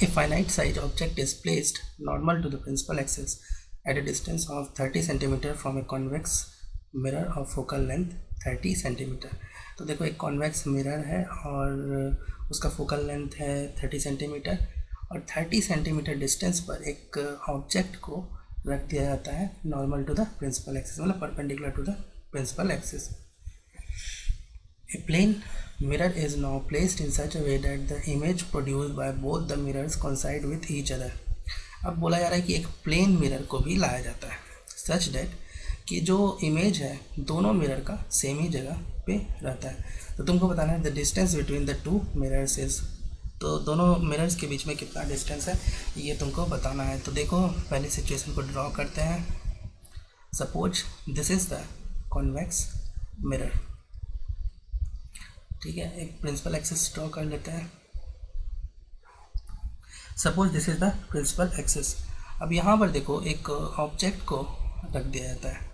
A finite size object is placed normal to the principal axis at a distance of 30 cm from a convex mirror of focal length 30 cm। तो देखो एक convex mirror है और उसका focal length है 30 centimetre और 30 centimetre distance पर एक ऑब्जेक्ट को रख दिया जाता है normal to the principal axis, मतलब perpendicular to the principal axis. A plane mirror is now placed in such a way that the image produced by both the mirrors coincide with each other। अब बोला जा रहा है कि एक plane mirror को भी लाया जाता है सच दैट कि जो इमेज है दोनों मिरर का सेम ही जगह पे रहता है। तो तुमको बताना है the distance between the two mirrors is, तो दोनों मिरर्स के बीच में कितना डिस्टेंस है ये तुमको बताना है। तो देखो पहले सिचुएशन को ड्रॉ करते हैं। Suppose this is the convex mirror, ठीक है। एक प्रिंसिपल एक्सिस ड्रॉ कर लेते हैं। Suppose this is the principal axis. अब यहाँ पर देखो एक ऑब्जेक्ट को रख दिया जाता है,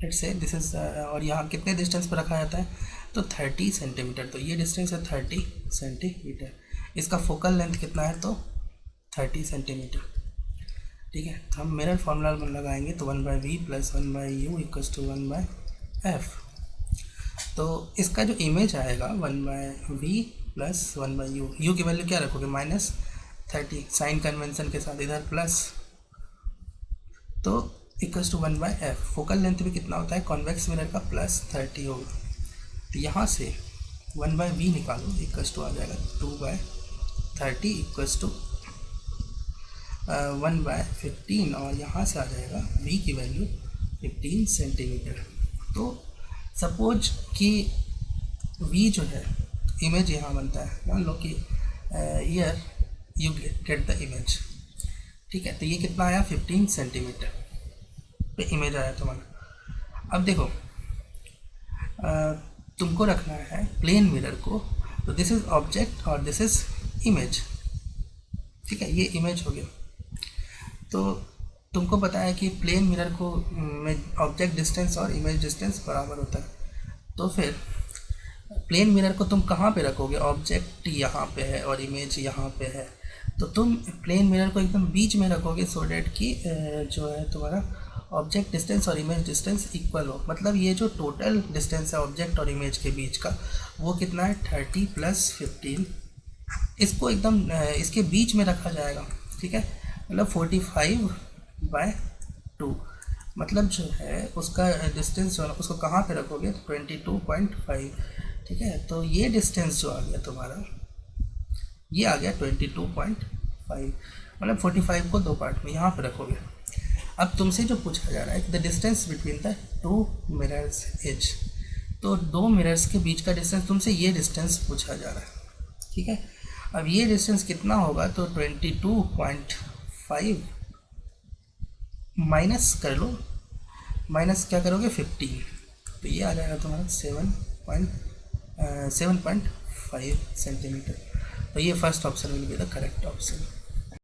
लेट्स से दिस इज, और यहाँ कितने डिस्टेंस पर रखा जाता है तो 30 सेंटीमीटर। तो ये डिस्टेंस है 30 सेंटीमीटर। इसका फोकल लेंथ कितना है तो 30 सेंटीमीटर, ठीक है। तो हम मिरर फॉर्मूला लगाएंगे तो 1/v + 1/u = 1/f। तो इसका जो इमेज आएगा 1/v + 1/u, u की वैल्यू क्या रखोगे -30, साइन कन्वेंशन के साथ इधर प्लस, तो = 1/f। फोकल लेंथ भी कितना होता है कॉन्वेक्स मिरर का +30 होगा। तो यहाँ से 1/v निकालो, = आ जाएगा 2/30 = 1/15 और यहाँ से आ जाएगा v की वैल्यू 15 सेंटीमीटर। तो सपोज कि v जो है इमेज यहाँ बनता है, मान लो कि year you get the image, ठीक है। तो ये कितना आया 15 सेंटीमीटर पे इमेज आया तुम्हारा। अब देखो तुमको रखना है प्लेन मिरर को, तो दिस इज ऑब्जेक्ट और दिस इज इमेज, ठीक है। ये इमेज हो गया। तो तुमको पता है कि प्लेन मिरर को में ऑब्जेक्ट डिस्टेंस और इमेज डिस्टेंस बराबर होता है। तो फिर प्लेन मिरर को तुम कहाँ पे रखोगे, ऑब्जेक्ट यहाँ पे है और इमेज यहाँ पे है, तो तुम प्लेन मिरर को एकदम बीच में रखोगे सो डैट कि जो है तुम्हारा ऑब्जेक्ट डिस्टेंस और इमेज डिस्टेंस इक्वल हो। मतलब ये जो टोटल डिस्टेंस है ऑब्जेक्ट और इमेज के बीच का वो कितना है 30 + 15, इसको एकदम इसके बीच में रखा जाएगा, ठीक है। मतलब 45/2, मतलब जो है उसका डिस्टेंस जो है उसको कहाँ पे रखोगे 22.5, ठीक है। तो ये डिस्टेंस जो आ गया तुम्हारा, ये आ गया 22.5, मतलब 45 को 2 पार्ट में यहाँ पे रखोगे। अब तुमसे जो पूछा जा रहा है the distance between the two mirrors is, तो दो मिरर्स के बीच का डिस्टेंस तुमसे ये डिस्टेंस पूछा जा रहा है, ठीक है। अब ये डिस्टेंस कितना होगा तो 22.5 माइनस कर लो, माइनस क्या करोगे 15, तो ये आ जाएगा तुम्हारा 7.5 सेंटीमीटर। तो ये first option will be the correct option.